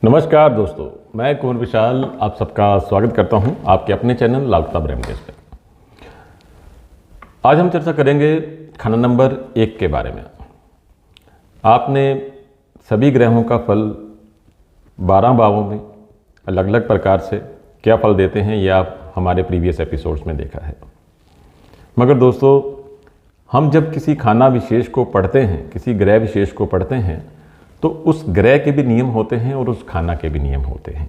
नमस्कार दोस्तों, मैं कुंवर विशाल आप सबका स्वागत करता हूं आपके अपने चैनल लाल किताब रेमेडीज पे। आज हम चर्चा करेंगे खाना नंबर 1 के बारे में। आपने सभी ग्रहों का फल 12 भावों में अलग अलग प्रकार से क्या फल देते हैं ये आप हमारे प्रीवियस एपिसोड्स में देखा है। मगर दोस्तों, हम जब किसी खाना विशेष को पढ़ते हैं, किसी ग्रह विशेष को पढ़ते हैं, तो उस ग्रह के भी नियम होते हैं और उस खाना के भी नियम होते हैं।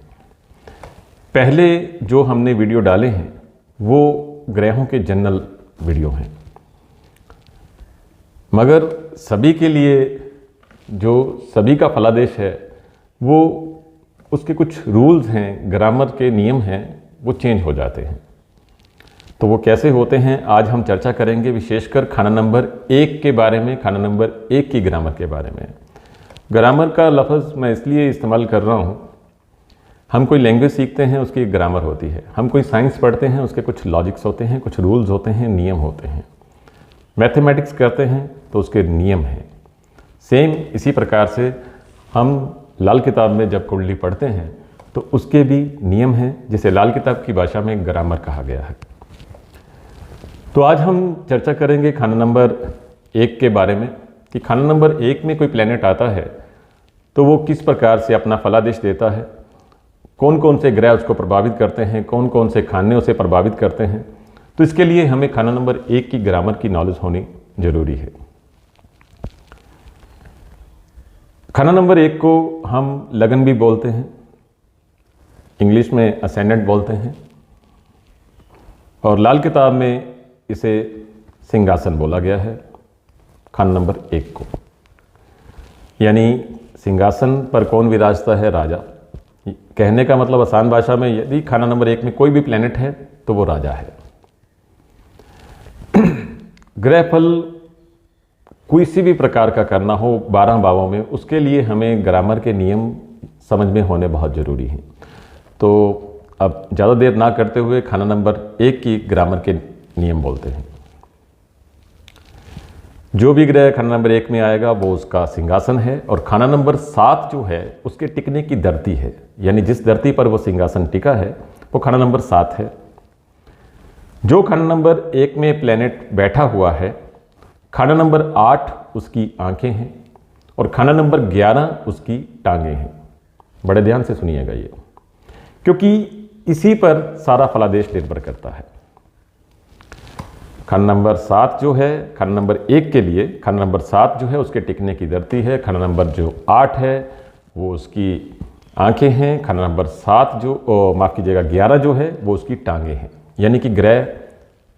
पहले जो हमने वीडियो डाले हैं वो ग्रहों के जनरल वीडियो हैं, मगर सभी के लिए जो सभी का फलादेश है वो उसके कुछ रूल्स हैं, ग्रामर के नियम हैं, वो चेंज हो जाते हैं। तो वो कैसे होते हैं आज हम चर्चा करेंगे, विशेषकर खाना नंबर 1 के बारे में, खाना नंबर 1 की ग्रामर के बारे में। ग्रामर का लफ्ज़ मैं इसलिए इस्तेमाल कर रहा हूँ, हम कोई लैंग्वेज सीखते हैं उसकी एक ग्रामर होती है, हम कोई साइंस पढ़ते हैं उसके कुछ लॉजिक्स होते हैं, कुछ रूल्स होते हैं, नियम होते हैं। मैथमेटिक्स करते हैं तो उसके नियम हैं। सेम इसी प्रकार से हम लाल किताब में जब कुंडली पढ़ते हैं तो उसके भी नियम हैं, जिसे लाल किताब की भाषा में ग्रामर कहा गया है। तो आज हम चर्चा करेंगे खाना नंबर 1 के बारे में कि खाना नंबर 1 में कोई प्लैनेट आता है तो वो किस प्रकार से अपना फलादेश देता है, कौन कौन से ग्रह उसको प्रभावित करते हैं, कौन कौन से खाने उसे प्रभावित करते हैं। तो इसके लिए हमें खाना नंबर 1 की ग्रामर की नॉलेज होनी जरूरी है। खाना नंबर 1 को हम लगन भी बोलते हैं, इंग्लिश में असेंडेंट बोलते हैं, और लाल किताब में इसे सिंहासन बोला गया है। खाना नंबर 1 को यानी सिंहासन पर कौन विराजता है? राजा। कहने का मतलब आसान भाषा में, यदि खाना नंबर 1 में कोई भी प्लैनेट है तो वो राजा है। ग्रह फल किसी भी प्रकार का करना हो 12 भावों में, उसके लिए हमें ग्रामर के नियम समझ में होने बहुत ज़रूरी हैं। तो अब ज़्यादा देर ना करते हुए खाना नंबर 1 की ग्रामर के नियम बोलते हैं। जो भी ग्रह खाना नंबर 1 में आएगा वो उसका सिंहासन है, और खाना नंबर 7 जो है उसके टिकने की धरती है, यानी जिस धरती पर वो सिंहासन टिका है वो खाना नंबर 7 है। जो खाना नंबर 1 में प्लैनेट बैठा हुआ है, खाना नंबर 8 उसकी आंखें हैं और खाना नंबर 11 उसकी टांगें हैं। बड़े ध्यान से सुनिएगा ये, क्योंकि इसी पर सारा फलादेश निर्भर करता है। खाना नंबर 7 जो है खाना नंबर 1 के लिए, खाना नंबर 7 जो है उसके टिकने की धरती है, खाना नंबर जो 8 है वो उसकी आंखें हैं, खाना नंबर 7 जो माफ़ कीजिएगा 11 जो है वो उसकी टांगें हैं। यानी कि ग्रह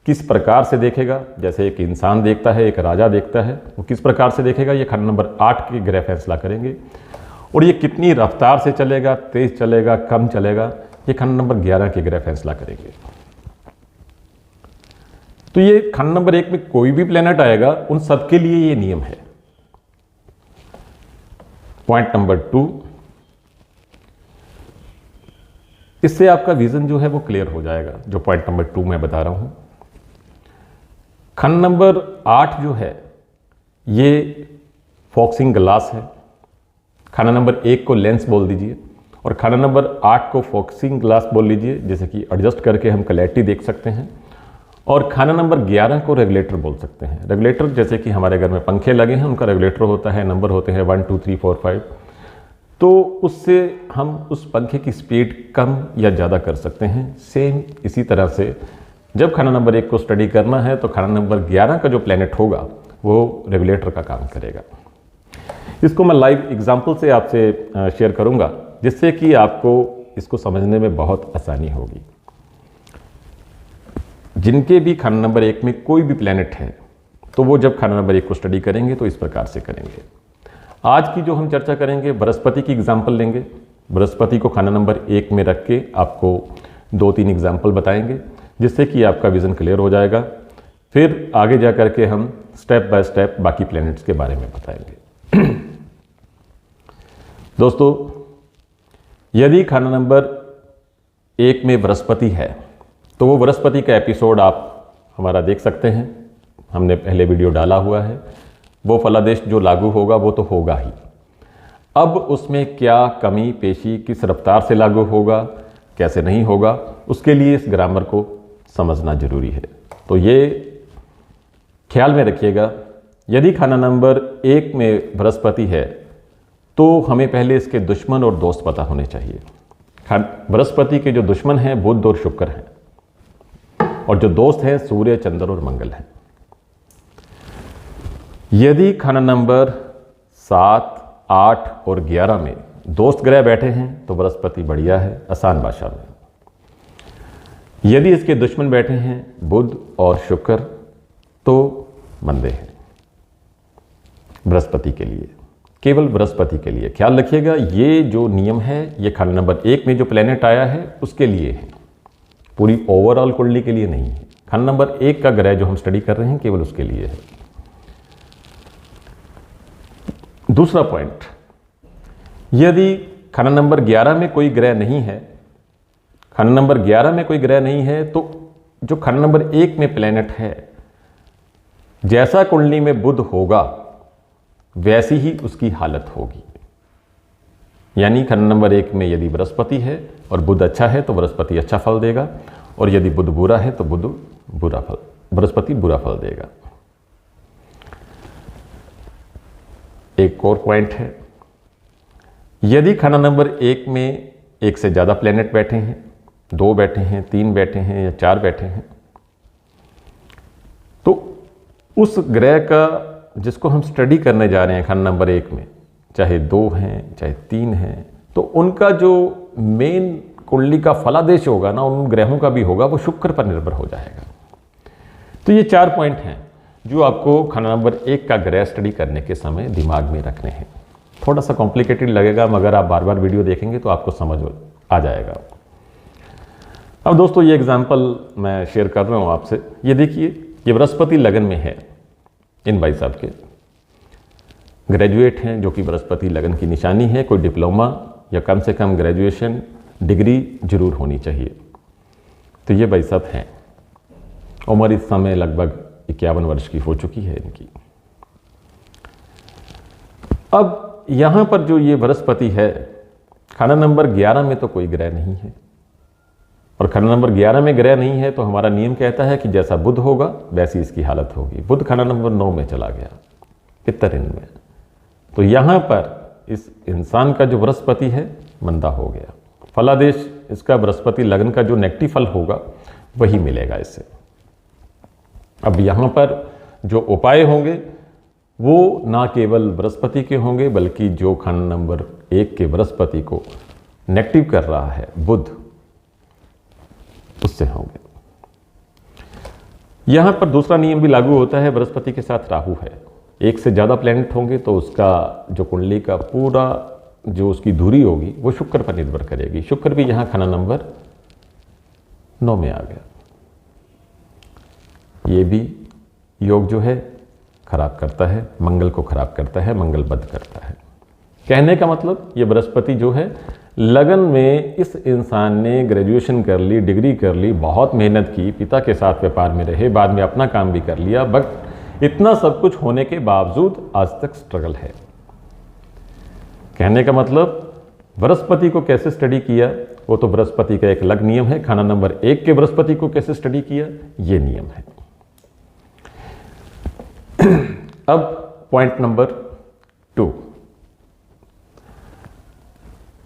किस प्रकार से देखेगा, जैसे एक इंसान देखता है, एक राजा देखता है, वो किस प्रकार से देखेगा ये खाना नंबर 8 के ग्रह फैसला करेंगे। और ये कितनी रफ्तार से चलेगा, तेज़ चलेगा, कम चलेगा, ये खाना नंबर 11 के ग्रह फैसला करेंगे। तो ये खाना नंबर 1 में कोई भी प्लैनेट आएगा उन सबके लिए ये नियम है। पॉइंट नंबर 2, इससे आपका विजन जो है वो क्लियर हो जाएगा, जो पॉइंट नंबर 2 मैं बता रहा हूं। खाना नंबर 8 जो है ये फोकसिंग ग्लास है। खाना नंबर 1 को लेंस बोल दीजिए और खाना नंबर 8 को फोकसिंग ग्लास बोल लीजिए, जैसे कि एडजस्ट करके हम क्लैरिटी देख सकते हैं। और खाना नंबर 11 को रेगुलेटर बोल सकते हैं। रेगुलेटर जैसे कि हमारे घर में पंखे लगे हैं, उनका रेगुलेटर होता है, नंबर होते हैं 1 2 3 4 5। तो उससे हम उस पंखे की स्पीड कम या ज़्यादा कर सकते हैं। सेम इसी तरह से जब खाना नंबर 1 को स्टडी करना है तो खाना नंबर 11 का जो प्लैनेट होगा वो रेगुलेटर का काम करेगा। इसको मैं लाइव एग्जाम्पल से आपसे शेयर करूँगा, जिससे कि आपको इसको समझने में बहुत आसानी होगी। जिनके भी खाना नंबर 1 में कोई भी प्लैनेट है तो वो जब खाना नंबर 1 को स्टडी करेंगे तो इस प्रकार से करेंगे। आज की जो हम चर्चा करेंगे, बृहस्पति की एग्जाम्पल लेंगे। बृहस्पति को खाना नंबर 1 में रख के आपको 2-3 एग्जाम्पल बताएंगे, जिससे कि आपका विज़न क्लियर हो जाएगा। फिर आगे जा कर के हम स्टेप बाय स्टेप बाकी प्लैनेट्स के बारे में बताएंगे। दोस्तों, यदि खाना नंबर 1 में बृहस्पति है तो वो बृहस्पति का एपिसोड आप हमारा देख सकते हैं, हमने पहले वीडियो डाला हुआ है। वो फलादेश जो लागू होगा वो तो होगा ही। अब उसमें क्या कमी पेशी किस रफ्तार से लागू होगा, कैसे नहीं होगा, उसके लिए इस ग्रामर को समझना जरूरी है। तो ये ख्याल में रखिएगा, यदि खाना नंबर 1 में बृहस्पति है तो हमें पहले इसके दुश्मन और दोस्त पता होने चाहिए। बृहस्पति के जो दुश्मन हैं बुध और शुक्र हैं, और जो दोस्त हैं सूर्य, चंद्र और मंगल हैं। यदि खाना नंबर 7, 8 और 11 में दोस्त ग्रह बैठे हैं तो बृहस्पति बढ़िया है, आसान भाषा में। यदि इसके दुश्मन बैठे हैं बुध और शुक्र तो मंदे हैं बृहस्पति के लिए, केवल बृहस्पति के लिए। ख्याल रखिएगा, ये जो नियम है ये खाना नंबर 1 में जो प्लेनेट आया है उसके लिए है, पूरी ओवरऑल कुंडली के लिए नहीं है। खाना नंबर 1 का ग्रह जो हम स्टडी कर रहे हैं केवल उसके लिए है। दूसरा पॉइंट, यदि खाना नंबर 11 में कोई ग्रह नहीं है, खाना नंबर 11 में कोई ग्रह नहीं है तो जो खाना नंबर 1 में प्लेनेट है, जैसा कुंडली में बुध होगा वैसी ही उसकी हालत होगी। यानी खाना नंबर 1 में यदि बृहस्पति है और बुध अच्छा है तो बृहस्पति अच्छा फल देगा, और यदि बुध बुरा है तो बृहस्पति बुरा फल देगा। एक और पॉइंट है, यदि खाना नंबर 1 में एक से ज़्यादा प्लेनेट बैठे हैं, 2 बैठे हैं, 3 बैठे हैं या 4 बैठे हैं, तो उस ग्रह का जिसको हम स्टडी करने जा रहे हैं खाना नंबर 1 में, चाहे 2 हैं चाहे 3 हैं, तो उनका जो मेन कुंडली का फलादेश होगा ना, उन ग्रहों का भी होगा, वो शुक्र पर निर्भर हो जाएगा। तो ये 4 पॉइंट हैं जो आपको खाना नंबर 1 का ग्रह स्टडी करने के समय दिमाग में रखने हैं। थोड़ा सा कॉम्प्लिकेटेड लगेगा, मगर आप बार बार वीडियो देखेंगे तो आपको समझ आ जाएगा। अब दोस्तों ये एग्जाम्पल मैं शेयर कर रहा हूँ आपसे। ये देखिए, ये बृहस्पति लगन में है, इन भाई साहब के ग्रेजुएट हैं, जो कि बृहस्पति लगन की निशानी है। कोई डिप्लोमा या कम से कम ग्रेजुएशन डिग्री जरूर होनी चाहिए। तो ये भाई साहब हैं, उम्र इस समय लगभग 51 वर्ष की हो चुकी है इनकी। अब यहाँ पर जो ये बृहस्पति है, खाना नंबर 11 में तो कोई ग्रह नहीं है, और खाना नंबर 11 में ग्रह नहीं है तो हमारा नियम कहता है कि जैसा बुध होगा वैसी इसकी हालत होगी। बुध खाना नंबर 9 में चला गया, पित्तर में, तो यहाँ पर इस इंसान का जो बृहस्पति है मंदा हो गया। फलादेश इसका बृहस्पति लगन का जो नेगेटिव फल होगा वही मिलेगा इससे। अब यहाँ पर जो उपाय होंगे वो ना केवल बृहस्पति के होंगे, बल्कि जो खाना नंबर 1 के बृहस्पति को नेगेटिव कर रहा है बुध, उससे होंगे। यहां पर दूसरा नियम भी लागू होता है, बृहस्पति के साथ राहु है। एक से ज्यादा प्लैनेट होंगे तो उसका जो कुंडली का पूरा जो उसकी दूरी होगी वो शुक्र पर निर्भर करेगी। शुक्र भी यहां खाना नंबर 9 में आ गया। ये भी योग जो है खराब करता है, मंगल को खराब करता है, मंगल बद करता है। कहने का मतलब ये बृहस्पति जो है लगन में, इस इंसान ने ग्रेजुएशन कर ली, डिग्री कर ली, बहुत मेहनत की, पिता के साथ व्यापार में रहे, बाद में अपना काम भी कर लिया, बट इतना सब कुछ होने के बावजूद आज तक स्ट्रगल है। कहने का मतलब बृहस्पति को कैसे स्टडी किया, वो तो बृहस्पति का एक अलग नियम है। खाना नंबर 1 के बृहस्पति को कैसे स्टडी किया, ये नियम है। अब पॉइंट नंबर 2,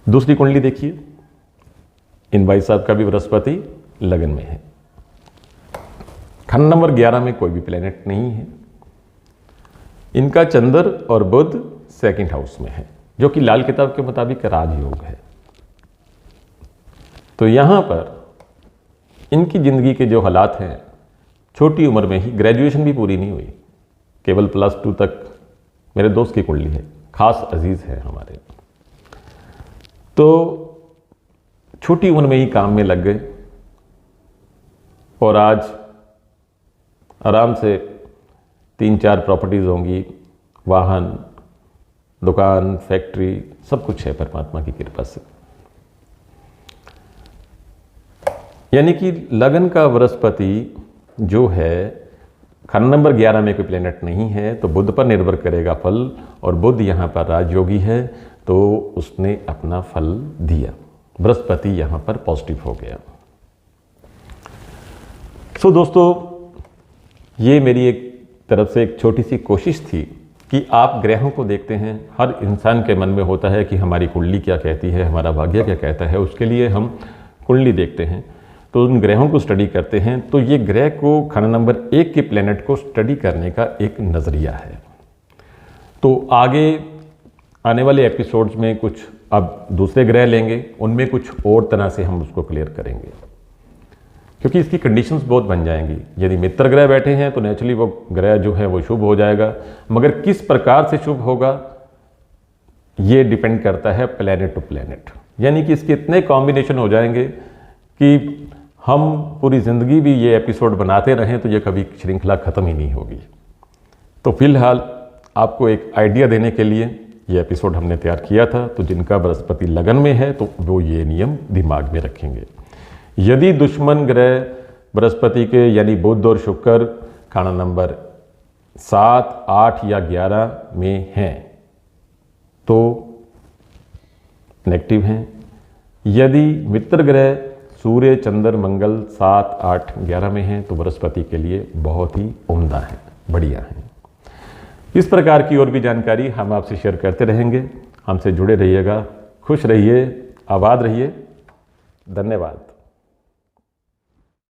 दूसरी कुंडली देखिए। इन भाई साहब का भी बृहस्पति लगन में है। खाना नंबर 11 में कोई भी प्लेनेट नहीं है। इनका चंद्र और बुध 2nd हाउस में है, जो कि लाल किताब के मुताबिक राजयोग है। तो यहां पर इनकी जिंदगी के जो हालात हैं, छोटी उम्र में ही, ग्रेजुएशन भी पूरी नहीं हुई, केवल +2 तक मेरे दोस्त की कुंडली है, खास अजीज है हमारे, तो छोटी उम्र में ही काम में लग गए और आज आराम से 3-4 प्रॉपर्टीज होंगी, वाहन, दुकान, फैक्ट्री, सब कुछ है परमात्मा की कृपा से। यानी कि लगन का बृहस्पति जो है, खाना नंबर 11 में कोई प्लेनेट नहीं है तो बुध पर निर्भर करेगा फल, और बुध यहाँ पर राजयोगी है। तो उसने अपना फल दिया, बृहस्पति यहाँ पर पॉजिटिव हो गया। सो दोस्तों, ये मेरी एक तरफ से एक छोटी सी कोशिश थी कि आप ग्रहों को देखते हैं। हर इंसान के मन में होता है कि हमारी कुंडली क्या कहती है, हमारा भाग्य क्या कहता है, उसके लिए हम कुंडली देखते हैं, तो उन ग्रहों को स्टडी करते हैं। तो ये ग्रह को खाना नंबर 1 के प्लेनेट को स्टडी करने का एक नज़रिया है। तो आगे आने वाले एपिसोड्स में कुछ अब दूसरे ग्रह लेंगे, उनमें कुछ और तरह से हम उसको क्लियर करेंगे, क्योंकि इसकी कंडीशंस बहुत बन जाएंगी। यदि मित्र ग्रह बैठे हैं तो नेचुरली वो ग्रह जो है वो शुभ हो जाएगा, मगर किस प्रकार से शुभ होगा ये डिपेंड करता है प्लेनेट टू प्लेनेट। यानी कि इसके इतने कॉम्बिनेशन हो जाएंगे कि हम पूरी ज़िंदगी भी ये एपिसोड बनाते रहें तो ये कभी श्रृंखला ख़त्म ही नहीं होगी। तो फिलहाल आपको एक आइडिया देने के लिए ये एपिसोड हमने तैयार किया था। तो जिनका बृहस्पति लगन में है तो वो ये नियम दिमाग में रखेंगे। यदि दुश्मन ग्रह बृहस्पति के यानी बुध और शुक्र खाना नंबर 7, 8 या 11 में हैं तो नेगेटिव हैं। यदि मित्र ग्रह सूर्य, चंद्र, मंगल 7, 8, 11 में हैं तो बृहस्पति के लिए बहुत ही उम्दा है, बढ़िया है। इस प्रकार की और भी जानकारी हम आपसे शेयर करते रहेंगे। हमसे जुड़े रहिएगा, खुश रहिए, आबाद रहिए। धन्यवाद।